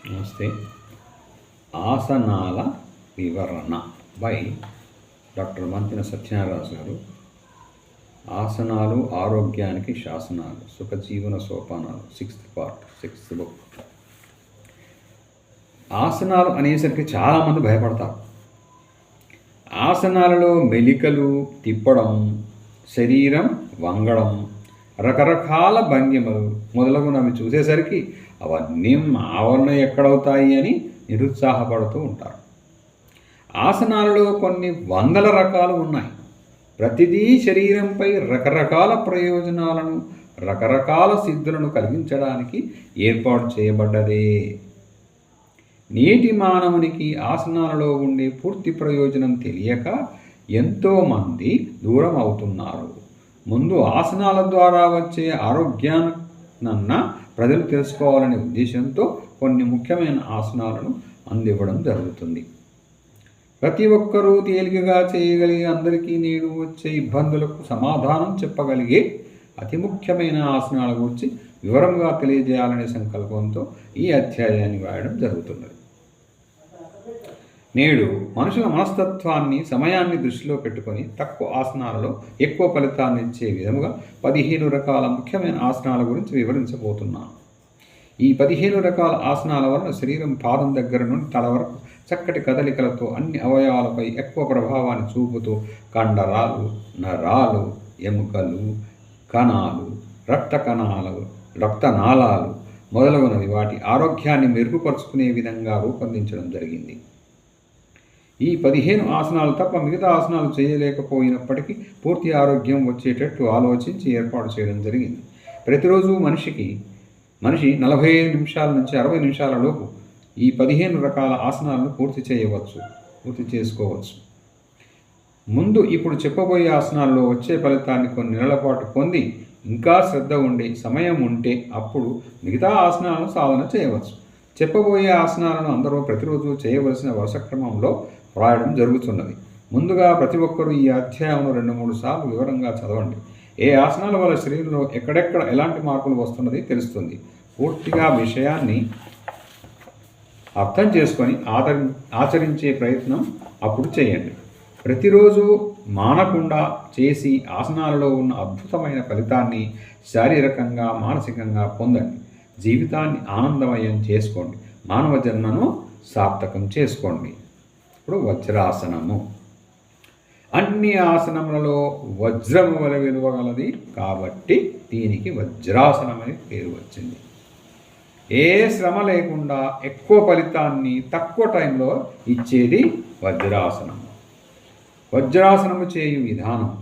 నమస్తే. ఆసనాల వివరణ by doctor Mantina Satyanarayana గారు. ఆసనాలు ఆరోగ్యానికి శాసనాలు, సుఖజీవన సోపానాలు, 6th పార్ట్, 6th బుక్. ఆసనాలు అనేసరికి చాలామంది భయపడతారు. ఆసనాలలో మెలికలు, తిప్పడం, శరీరం వంగడం, రకరకాల భంగిమలు మొదలగునవి చూసేసరికి అవన్నీ మావన్న ఎక్కడవుతాయి అని నిరుత్సాహపడుతూ ఉంటారు. ఆసనాలలో కొన్ని వందల రకాలు ఉన్నాయి. ప్రతిదీ శరీరంపై రకరకాల ప్రయోజనాలను, రకరకాల సిద్ధులను కలిగించడానికి ఏర్పాటు చేయబడ్డదే. నేటి మానవునికి ఆసనాలలో ఉండే పూర్తి ప్రయోజనం తెలియక ఎంతోమంది దూరం అవుతున్నారు. ముందు ఆసనాల ద్వారా వచ్చే ఆరోగ్యాన్న ప్రజలు తెలుసుకోవాలనే ఉద్దేశంతో కొన్ని ముఖ్యమైన ఆసనాలను అందివ్వడం జరుగుతుంది. ప్రతి ఒక్కరూ తేలికగా చేయగలిగే, అందరికీ నేడు వచ్చే ఇబ్బందులకు సమాధానం చెప్పగలిగే అతి ముఖ్యమైన ఆసనాల గురించి వివరంగా తెలియజేయాలనే సంకల్పంతో ఈ అధ్యాయాన్ని రాయడం జరుగుతున్నది. నేడు మనుషుల మనస్తత్వాన్ని, సమయాన్ని దృష్టిలో పెట్టుకొని తక్కువ ఆసనాలలో ఎక్కువ ఫలితాన్ని ఇచ్చే విధముగా 15 రకాల ముఖ్యమైన ఆసనాల గురించి వివరించబోతున్నాను. ఈ 15 రకాల ఆసనాల వలన శరీరం పాదం దగ్గర నుండి తల వరకు చక్కటి కదలికలతో అన్ని అవయవాలపై ఎక్కువ ప్రభావాన్ని చూపుతూ కండరాలు, నరాలు, ఎముకలు, కణాలు, రక్తనాళాలు మొదలగునవి వాటి ఆరోగ్యాన్ని మెరుగుపరుచుకునే విధంగా రూపొందించడం జరిగింది. ఈ 15 ఆసనాలు తప్ప మిగతా ఆసనాలు చేయలేకపోయినప్పటికీ పూర్తి ఆరోగ్యం వచ్చేటట్టు ఆలోచించి ఏర్పాటు చేయడం జరిగింది. ప్రతిరోజు మనిషి 45 నిమిషాల నుంచి 60 నిమిషాల లోపు ఈ 15 రకాల ఆసనాలను పూర్తి చేసుకోవచ్చు. ముందు ఇప్పుడు చెప్పబోయే ఆసనాల్లో వచ్చే ఫలితాన్ని కొన్ని నెలల పాటు పొంది ఇంకా శ్రద్ధ ఉండి సమయం ఉంటే అప్పుడు మిగతా ఆసనాలను సాధన చేయవచ్చు. చెప్పబోయే ఆసనాలను అందరూ ప్రతిరోజు చేయవలసిన వరుస క్రమంలో రాయడం జరుగుతున్నది. ముందుగా ప్రతి ఒక్కరూ ఈ అధ్యాయంలో 2-3 సార్లు వివరంగా చదవండి. ఏ ఆసనాల వల్ల శరీరంలో ఎక్కడెక్కడ ఎలాంటి మార్పులు వస్తున్నది తెలుస్తుంది. పూర్తిగా విషయాన్ని అర్థం చేసుకొని ఆచరించే ప్రయత్నం అప్పుడు చేయండి. ప్రతిరోజు మానకుండా చేసి ఆసనాలలో ఉన్న అద్భుతమైన ఫలితాన్ని శారీరకంగా, మానసికంగా పొందండి. జీవితాన్ని ఆనందమయం చేసుకోండి. మానవ జన్మను సార్థకం చేసుకోండి. ఇప్పుడు వజ్రాసనము. అన్ని ఆసనములలో వజ్రము వలె విలువ గలది కాబట్టి దీనికి వజ్రాసనం అని పేరు వచ్చింది. ఏ శ్రమ లేకుండా ఎక్కువ ఫలితాన్ని తక్కువ టైంలో ఇచ్చేది వజ్రాసనము. వజ్రాసనము చేయు విధానం.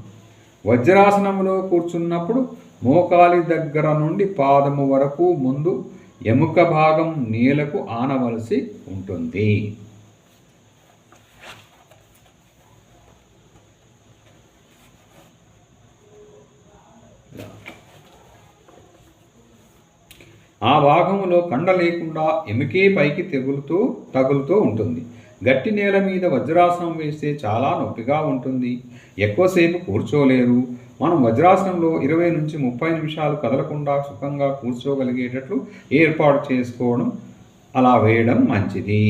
వజ్రాసనములో కూర్చున్నప్పుడు మోకాలి దగ్గర నుండి పాదము వరకు ముందు ఎముక భాగం నేలకు ఆనవలసి ఉంటుంది. ఆ భాగంలో కండ లేకుండా ఎముకే పైకి తగులుతూ ఉంటుంది. గట్టి నేల మీద వజ్రాసనం వేస్తే చాలా నొప్పిగా ఉంటుంది. ఎక్కువసేపు కూర్చోలేరు. మనం వజ్రాసనంలో 20 నుంచి 30 నిమిషాలు కదలకుండా సుఖంగా కూర్చోగలిగేటట్లు ఏర్పాటు చేసుకోవడం, అలా వేయడం మంచిది.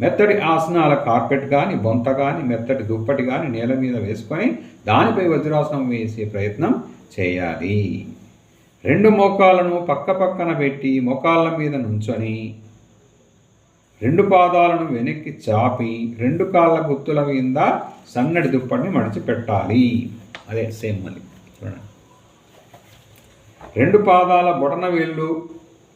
మెత్తటి ఆసనాల కార్పెట్ కానీ, బొంత కానీ, మెత్తటి దుప్పటి కానీ నేల మీద వేసుకొని దానిపై వజ్రాసనం వేసే ప్రయత్నం చేయాలి. 2 మోకాళ్ళను పక్కన పెట్టి మోకాళ్ళ మీద నుంచొని 2 పాదాలను వెనక్కి చాపి 2 కాళ్ళ గుత్తుల మీద సన్నటి దుప్పటిని మడిచి పెట్టాలి. అదే సేమ్ మళ్ళీ చూడండి. 2 పాదాల బొటన వేళ్ళు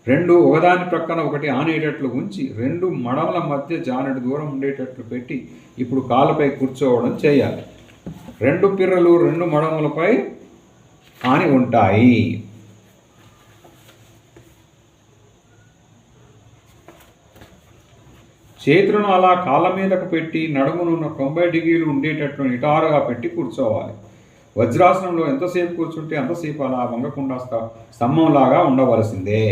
2 ఒకదాని ప్రక్కన ఒకటి ఆనేటట్లు ఉంచి 2 మడమల మధ్య జానెడు దూరం ఉండేటట్లు పెట్టి ఇప్పుడు కాళ్ళపై కూర్చోవడం చేయాలి. 2 పిర్రలు 2 మడమలపై ఆని ఉంటాయి. చేతులను అలా కాళ్ళ మీదకు పెట్టి నడుమును 90 డిగ్రీలు ఉండేటట్లు నిటారుగా పెట్టి కూర్చోవాలి. వజ్రాసనంలో ఎంతసేపు కూర్చుంటే అంతసేపు అలా వంగకుండా స్తంభంలాగా ఉండవలసిందే.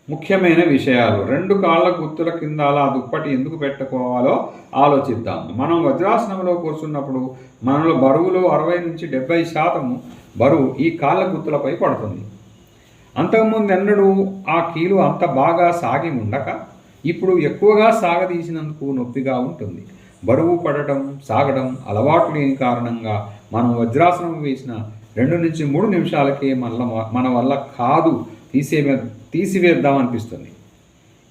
ముఖ్యమైన విషయాలు. 2 కాళ్ళ గుత్తుల కింద అలా దుప్పటి ఎందుకు పెట్టుకోవాలో ఆలోచిద్దాం. మనం వజ్రాసనంలో కూర్చున్నప్పుడు మనలో బరువులో 60 నుంచి 70% బరువు ఈ కాళ్ళ గుర్తులపై పడుతుంది. అంతకుముందెన్నడూ ఆ కీలు అంత బాగా సాగి ఉండక ఇప్పుడు ఎక్కువగా సాగదీసినందుకు నొప్పిగా ఉంటుంది. బరువు పడటం సాగడం అలవాటు లేని కారణంగా మనం వజ్రాసనం వేసిన 2 నుంచి 3 నిమిషాలకే మన వల్ల కాదు తీసివేద్దాం అనిపిస్తుంది.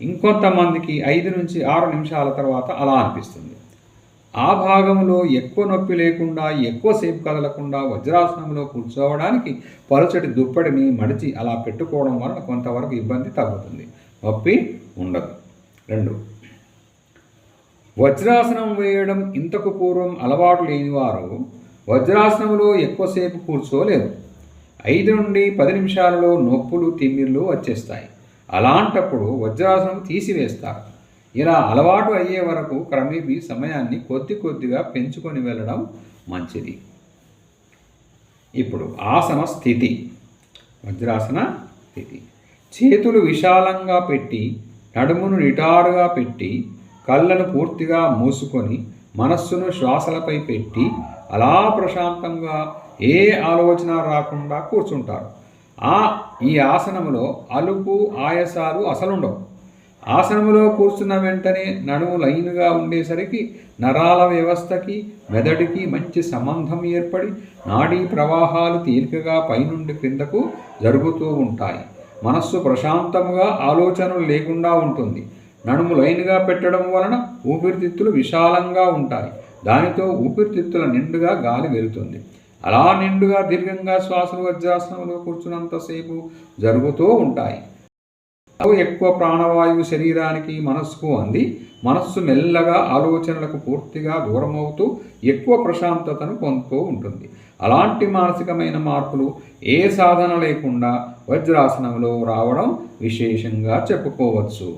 ఇంకొంతమందికి 5 నుంచి 6 నిమిషాల తర్వాత అలా అనిపిస్తుంది. ఆ భాగంలో ఎక్కువ నొప్పి లేకుండా ఎక్కువసేపు కదలకుండా వజ్రాసనంలో కూర్చోవడానికి పలుచటి దుప్పటిని మడిచి అలా పెట్టుకోవడం వలన కొంతవరకు ఇబ్బంది తగ్గుతుంది, నొప్పి ఉండదు. 2. వజ్రాసనం వేయడం ఇంతకు పూర్వం అలవాటు లేనివారు వజ్రాసనంలో ఎక్కువసేపు కూర్చోలేరు. 5 నుండి 10 నిమిషాలలో నొప్పులు తిమ్మిర్లు వచ్చేస్తాయి. అలాంటప్పుడు వజ్రాసనం తీసివేస్తారు. ఇలా అలవాటు అయ్యే వరకు క్రమేపీ సమయాన్ని కొద్దిగా పెంచుకొని వెళ్ళడం మంచిది. ఇప్పుడు ఆసన స్థితి. వజ్రాసన స్థితి. చేతులు విశాలంగా పెట్టి నడుమును నిటారుగా పెట్టి కళ్ళను పూర్తిగా మూసుకొని మనస్సును శ్వాసలపై పెట్టి అలా ప్రశాంతంగా ఏ ఆలోచన రాకుండా కూర్చుంటారు. ఈ ఆసనములో అలుపు ఆయాసాలు అసలుండవు. ఆసనములో కూర్చున్న వెంటనే నడుము లైన్గా ఉండేసరికి నరాల వ్యవస్థకి మెదడుకి మంచి సంబంధం ఏర్పడి నాడీ ప్రవాహాలు తేలికగా పైనుండి క్రిందకు జరుగుతూ ఉంటాయి. మనస్సు ప్రశాంతముగా ఆలోచనలు లేకుండా ఉంటుంది. నడుము లైన్గా పెట్టడం వలన ఊపిరితిత్తులు విశాలంగా ఉంటాయి. దానితో ఊపిరితిత్తుల నిండుగా గాలి వెళుతుంది. అలా నిండుగా దీర్ఘంగా శ్వాసలు వజ్రాసనంలో కూర్చున్నంతసేపు జరుగుతూ ఉంటాయి. ఎక్కువ ప్రాణవాయువు శరీరానికి మనస్సుకు అంది మనస్సు మెల్లగా ఆలోచనలకు పూర్తిగా దూరమవుతూ ఎక్కువ ప్రశాంతతను పొందుతూ ఉంటుంది. అలాంటి మానసికమైన మార్పులు ఏ సాధన లేకుండా వజ్రాసనంలో రావడం విశేషంగా చెప్పుకోవచ్చు.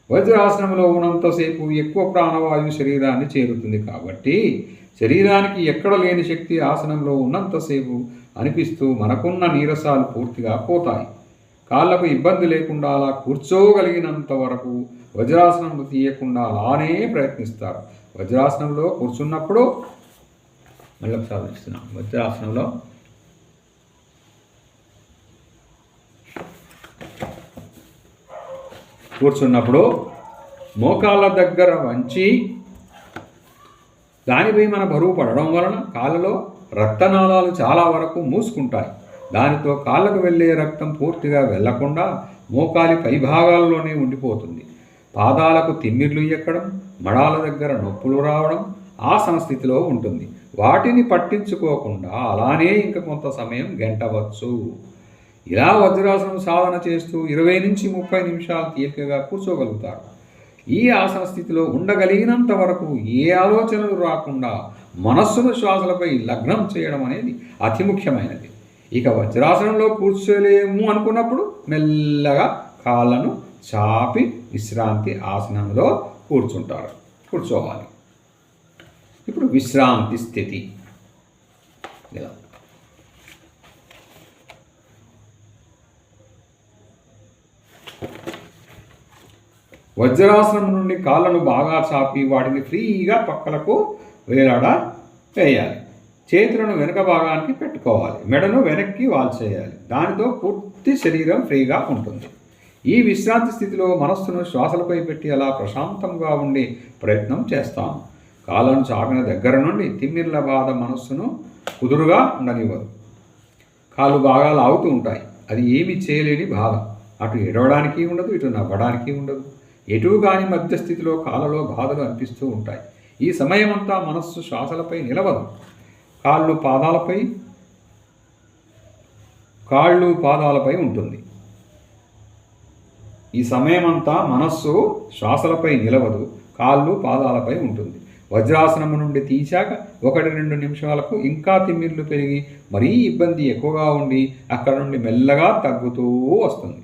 వజ్రాసనంలో ఉన్నంతసేపు ఎక్కువ ప్రాణవాయువు శరీరాన్ని చేరుతుంది కాబట్టి శరీరానికి ఎక్కడ లేని శక్తి ఆసనంలో ఉన్నంతసేపు అనిపిస్తూ మనకున్న నీరసాలు పూర్తిగా పోతాయి. కాళ్ళకు ఇబ్బంది లేకుండా అలా కూర్చోగలిగినంత వరకు వజ్రాసనం తీయకుండా అలానే ప్రయత్నిస్తారు. వజ్రాసనంలో కూర్చున్నప్పుడు మళ్ళీ సాధిస్తున్నాం. వజ్రాసనంలో కూర్చున్నప్పుడు మోకాళ్ళ దగ్గర వంచి దానిపై మన బరువు పడడం వలన కాళ్ళలో రక్తనాళాలు చాలా వరకు మూసుకుంటాయి. దానితో కాళ్ళకు వెళ్ళే రక్తం పూర్తిగా వెళ్లకుండా మోకాలి పైభాగాల్లోనే ఉండిపోతుంది. పాదాలకు తిమ్మిర్లు ఎక్కడం, మడాల దగ్గర నొప్పులు రావడం ఆసన స్థితిలో ఉంటుంది. వాటిని పట్టించుకోకుండా అలానే ఇంక కొంత సమయం గంటవచ్చు. ఇలా వజ్రాసనం సాధన చేస్తూ 20 నుంచి 30 నిమిషాలు తేలికగా కూర్చోగలుగుతారు. ఈ ఆసన స్థితిలో ఉండగలిగినంత వరకు ఏ ఆలోచనలు రాకుండా మనస్సును శ్వాసలపై లగ్నం చేయడం అనేది అతి ముఖ్యమైనది. ఇక వజ్రాసనంలో కూర్చోలేము అనుకున్నప్పుడు మెల్లగా కాళ్ళను చాపి విశ్రాంతి ఆసనంలో కూర్చోవాలి. ఇప్పుడు విశ్రాంతి స్థితి. ఇలా వజ్రాసనం నుండి కాళ్ళను బాగా చాపి వాటిని ఫ్రీగా పక్కలకు వేయాలి. చేతులను వెనుక భాగానికి పెట్టుకోవాలి. మెడను వెనక్కి వాల్చేయాలి. దానితో పూర్తి శరీరం ఫ్రీగా ఉంటుంది. ఈ విశ్రాంతి స్థితిలో మనస్సును శ్వాసలపై పెట్టి అలా ప్రశాంతంగా ఉండే ప్రయత్నం చేస్తాము. కాళ్ళను చాపిన దగ్గర నుండి తిమ్మిర్ల బాధ మనస్సును కుదురుగా ఉండనివ్వదు. కాళ్ళు బాగా లాగుతూ ఉంటాయి. అది ఏమీ చేయలేని బాధ. అటు ఎడవడానికి ఉండదు, ఇటు నవ్వడానికి ఉండదు. ఎటు కాని మధ్యస్థితిలో కాళ్ళలో బాధలు అనిపిస్తూ ఉంటాయి. ఈ సమయమంతా మనస్సు శ్వాసలపై నిలవదు. కాళ్ళు పాదాలపై ఉంటుంది. ఈ సమయమంతా మనస్సు శ్వాసలపై నిలవదు, కాళ్ళు పాదాలపై ఉంటుంది. వజ్రాసనము నుండి తీశాక 1-2 నిమిషాలకు ఇంకా తిమ్మిర్లు పెరిగి మరీ ఇబ్బంది ఎక్కువగా ఉండి అక్కడ నుండి మెల్లగా తగ్గుతూ వస్తుంది.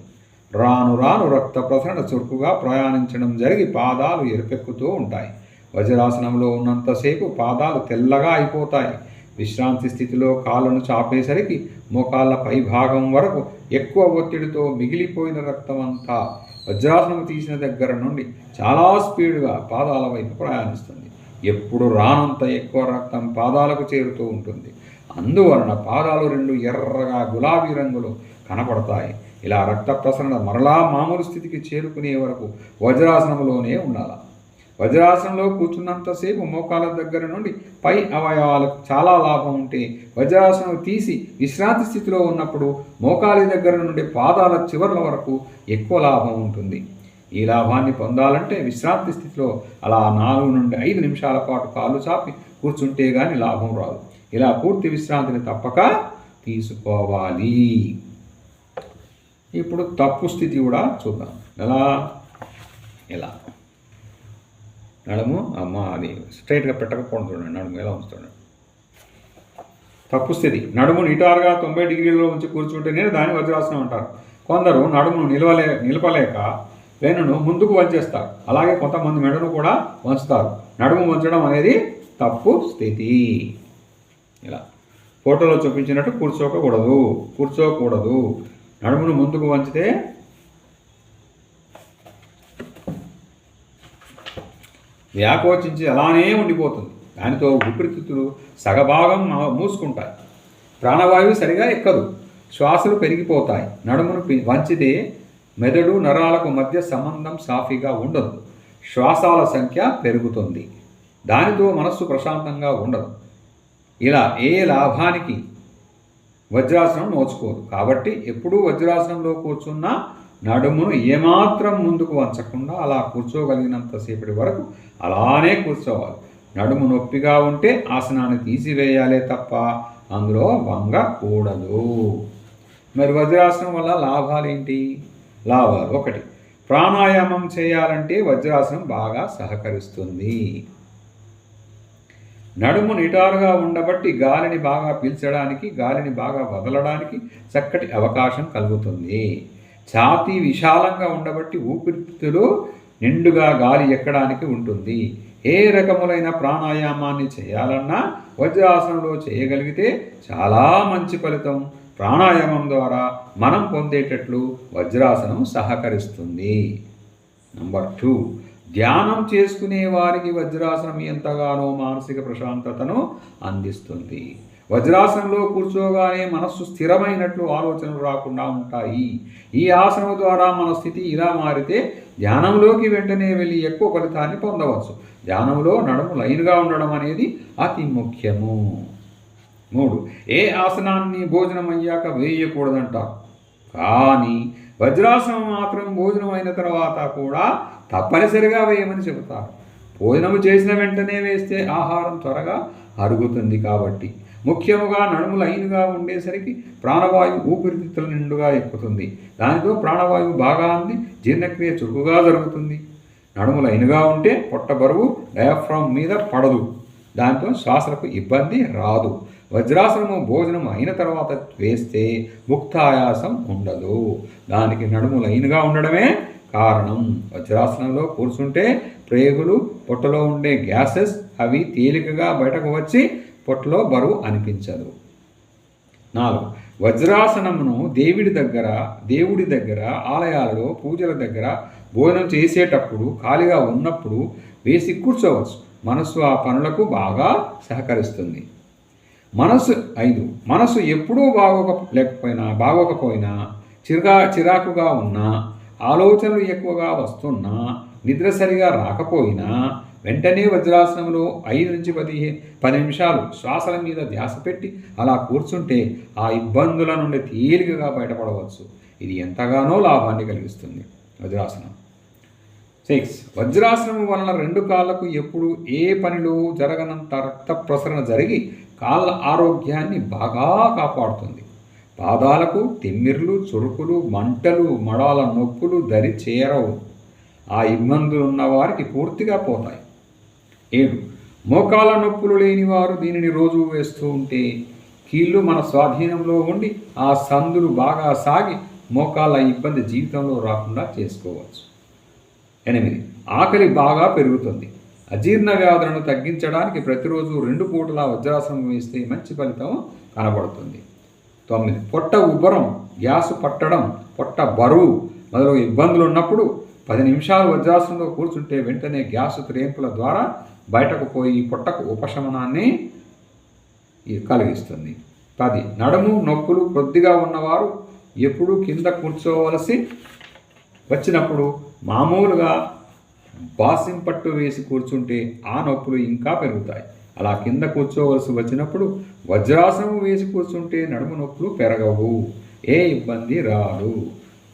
రాను రాను రక్త ప్రసరణ చురుకుగా ప్రయాణించడం జరిగి పాదాలు ఎరుపెక్కుతూ ఉంటాయి. వజ్రాసనంలో ఉన్నంతసేపు పాదాలు తెల్లగా అయిపోతాయి. విశ్రాంతి స్థితిలో కాళ్ళను చాపేసరికి మోకాళ్ళ పై భాగం వరకు ఎక్కువ ఒత్తిడితో మిగిలిపోయిన రక్తం అంతా వజ్రాసనం తీసిన దగ్గర నుండి చాలా స్పీడ్గా పాదాల వైపు ప్రయాణిస్తుంది. ఎప్పుడు రానంత ఎక్కువ రక్తం పాదాలకు చేరుతూ ఉంటుంది. అందువలన పాదాలు రెండు ఎర్రగా గులాబీ రంగులో కనపడతాయి. ఇలా రక్త ప్రసరణ మరలా మామూలు స్థితికి చేరుకునే వరకు వజ్రాసనంలోనే ఉండాలి. వజ్రాసనంలో కూర్చున్నంతసేపు మోకాల దగ్గర నుండి పై అవయవాలకు చాలా లాభం ఉంటే, వజ్రాసనం తీసి విశ్రాంతి స్థితిలో ఉన్నప్పుడు మోకాలి దగ్గర నుండి పాదాల చివర్ల వరకు ఎక్కువ లాభం ఉంటుంది. ఈ లాభాన్ని పొందాలంటే విశ్రాంతి స్థితిలో అలా 4 నుండి 5 నిమిషాల పాటు కాళ్ళు చాపి కూర్చుంటే కానీ లాభం రాదు. ఇలా పూర్తి విశ్రాంతిని తప్పక తీసుకోవాలి. ఇప్పుడు తప్పు స్థితి కూడా చూద్దాం. ఎలా నడుము అది స్ట్రైట్గా పెట్టకపోవడం చూడండి. నడుము ఎలా ఉంచుతాడు. తప్పు స్థితి. నడుము నిటారుగా 90 డిగ్రీలలో ఉంచి కూర్చుంటేనే దాన్ని వజ్రాసనం అంటారు. కొందరు నడుమును నిలపలేక వెన్నును ముందుకు వంచేస్తారు. అలాగే కొంతమంది మెడను కూడా వంచుతారు. నడుము వంచడం అనేది తప్పు స్థితి. ఇలా ఫోటోలో చూపించినట్టు కూర్చోకూడదు. నడుమును ముందుకు వంచితే వ్యాకోచించి అలానే ఉండిపోతుంది. దానితో ఊపిరితిత్తులు సగభాగం మూసుకుంటాయి. ప్రాణవాయువు సరిగా ఎక్కదు. శ్వాసలు పెరిగిపోతాయి. నడుమును వంచితే మెదడు నరాలకు మధ్య సంబంధం సాఫీగా ఉండదు. శ్వాసాల సంఖ్య పెరుగుతుంది. దానితో మనస్సు ప్రశాంతంగా ఉండదు. ఇలా ఏ లాభానికి వజ్రాసనం నోచుకోదు. కాబట్టి ఎప్పుడూ వజ్రాసనంలో కూర్చున్నా నడుమును ఏమాత్రం ముందుకు వంచకుండా అలా కూర్చోగలిగినంతసేపటి వరకు అలానే కూర్చోవాలి. నడుము నొప్పిగా ఉంటే ఆసనాన్ని తీసివేయాలే తప్ప అందులో వంగకూడదు. మరి వజ్రాసనం వల్ల లాభాలేంటి? లాభాలు: 1. ప్రాణాయామం చేయాలంటే వజ్రాసనం బాగా సహకరిస్తుంది. నడుము నిటారుగా ఉండబట్టి గాలిని బాగా పీల్చడానికి, గాలిని బాగా వదలడానికి చక్కటి అవకాశం కలుగుతుంది. ఛాతీ విశాలంగా ఉండబట్టి ఊపిరితిత్తులు నిండుగా గాలి ఎక్కడానికి ఉంటుంది. ఏ రకములైన ప్రాణాయామాన్ని చేయాలన్నా వజ్రాసనంలో చేయగలిగితే చాలా మంచి ఫలితం ప్రాణాయామం ద్వారా మనం పొందేటట్లు వజ్రాసనం సహకరిస్తుంది. నంబర్ 2. ధ్యానం చేసుకునే వారికి వజ్రాసనం ఎంతగానో మానసిక ప్రశాంతతను అందిస్తుంది. వజ్రాసనంలో కూర్చోగానే మనస్సు స్థిరమైనట్లు ఆలోచనలు రాకుండా ఉంటాయి. ఈ ఆసనం ద్వారా మన స్థితి ఇలా మారితే ధ్యానంలోకి వెంటనే వెళ్ళి ఎక్కువ ఫలితాన్ని పొందవచ్చు. ధ్యానంలో నడుము లైన్గా ఉండడం అనేది అతి ముఖ్యము. 3. ఏ ఆసనాన్ని భోజనం అయ్యాక వేయకూడదంటారు. కానీ వజ్రాసనం మాత్రం భోజనం అయిన తర్వాత కూడా తప్పనిసరిగా వేయమని చెబుతారు. భోజనం చేసిన వెంటనే వేస్తే ఆహారం త్వరగా అరుగుతుంది. కాబట్టి ముఖ్యముగా నడుము లైన్గా ఉండేసరికి ప్రాణవాయువు ఊపిరితిత్తుల నిండుగా ఎక్కుతుంది. దానితో ప్రాణవాయువు బాగా అంది జీర్ణక్రియ చురుకుగా జరుగుతుంది. నడుము లైన్గా ఉంటే పొట్ట బరువు డయాఫ్రామ్ మీద పడదు. దాంతో శ్వాసలకు ఇబ్బంది రాదు. వజ్రాసనము భోజనం అయిన తర్వాత వేస్తే ముక్తాయాసం ఉండదు. దానికి నడుము లైన్గా ఉండడమే కారణం. వజ్రాసనంలో కూర్చుంటే ప్రేగులు, పొట్టలో ఉండే గ్యాసెస్ అవి తేలికగా బయటకు వచ్చి పొట్టలో బరువు అనిపించదు. 4. వజ్రాసనమును దేవుడి దగ్గర ఆలయాలలో పూజల దగ్గర భోజనం చేసేటప్పుడు ఖాళీగా ఉన్నప్పుడు వేసి కూర్చోవచ్చు. మనస్సు ఆ పనులకు బాగా సహకరిస్తుంది. 5. మనసు ఎప్పుడూ బాగోకపోయినా చిరాకుగా ఉన్నా, ఆలోచనలు ఎక్కువగా వస్తున్నా, నిద్ర సరిగా రాకపోయినా వెంటనే వజ్రాసనంలో 5 నుంచి 10 నిమిషాలు శ్వాసల మీద ధ్యాస పెట్టి అలా కూర్చుంటే ఆ ఇబ్బందుల నుండి తేలికగా బయటపడవచ్చు. ఇది ఎంతగానో లాభాన్ని కలిగిస్తుంది వజ్రాసనం. 6. వజ్రాసనం వలన 2 కాళ్ళకు ఎప్పుడు ఏ పనిలో జరగనంత రక్త ప్రసరణ జరిగి కాళ్ళ ఆరోగ్యాన్ని బాగా కాపాడుతుంది. పాదాలకు తిమ్మిర్లు, చురుకులు, మంటలు, మడాల నొప్పులు దరి చేరవు. ఆ ఇబ్బందులు ఉన్నవారికి పూర్తిగా పోతాయి. 7. మోకాళ్ళ నొప్పులు లేని వారు దీనిని రోజు వేస్తూ ఉంటే కీళ్ళు మన స్వాధీనంలో ఉండి ఆ సందులు బాగా సాగి మోకాళ్ళ ఇబ్బంది జీవితంలో రాకుండా చేసుకోవచ్చు. 8. ఆకలి బాగా పెరుగుతుంది. అజీర్ణ వ్యాధులను తగ్గించడానికి ప్రతిరోజు 2 పూటలా వజ్రాసనం వేస్తే మంచి ఫలితం కనబడుతుంది. 9. పొట్ట ఉబ్బరం, గ్యాసు పట్టడం, పొట్ట బరువు మొదలగు ఇబ్బందులు ఉన్నప్పుడు 10 నిమిషాలు వజ్రాసనంలో కూర్చుంటే వెంటనే గ్యాసు త్రేంపుల ద్వారా బయటకు పోయి పొట్టకు ఉపశమనాన్ని కలిగిస్తుంది. 10. నడుము నొప్పులు కొద్దిగా ఉన్నవారు ఎప్పుడూ కింద కూర్చోవలసి వచ్చినప్పుడు మామూలుగా బాసింపట్టు వేసి కూర్చుంటే ఆ నొప్పులు ఇంకా పెరుగుతాయి. అలా కింద కూర్చోవలసి వచ్చినప్పుడు వజ్రాసనం వేసి కూర్చుంటే నడుము నొప్పులు పెరగవు, ఏ ఇబ్బంది రాదు.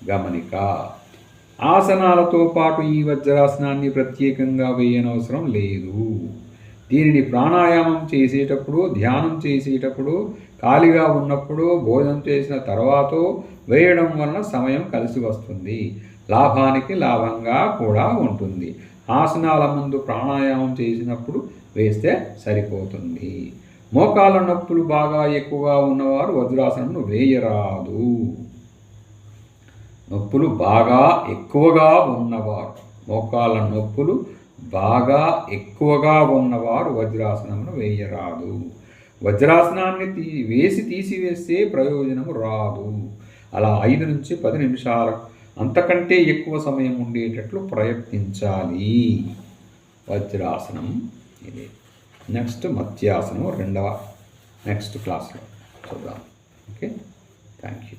గమనిక. ఆసనాలతో పాటు ఈ వజ్రాసనాన్ని ప్రత్యేకంగా వేయనవసరం లేదు. దీనిని ప్రాణాయామం చేసేటప్పుడు, ధ్యానం చేసేటప్పుడు, ఖాళీగా ఉన్నప్పుడు, భోజనం చేసిన తర్వాత వేయడం వలన సమయం కలిసి వస్తుంది, లాభానికి లాభంగా కూడా ఉంటుంది. ఆసనాల ముందు ప్రాణాయామం చేసినప్పుడు వేస్తే సరిపోతుంది. మోకాళ్ళ నొప్పులు బాగా ఎక్కువగా ఉన్నవారు వజ్రాసనంను వేయరాదు. నొప్పులు బాగా ఎక్కువగా ఉన్నవారు, మోకాళ్ళ నొప్పులు బాగా ఎక్కువగా ఉన్నవారు వజ్రాసనమును వేయరాదు. వజ్రాసనాన్ని తీసివేస్తే ప్రయోజనము రాదు. అలా 5 నుంచి 10 నిమిషాల అంతకంటే ఎక్కువ సమయం ఉండేటట్లు ప్రయత్నించాలి. వజ్రాసనం ఇది. నెక్స్ట్ మత్స్యాసనం నెక్స్ట్ క్లాస్లో చూద్దాం. Okay, thank you.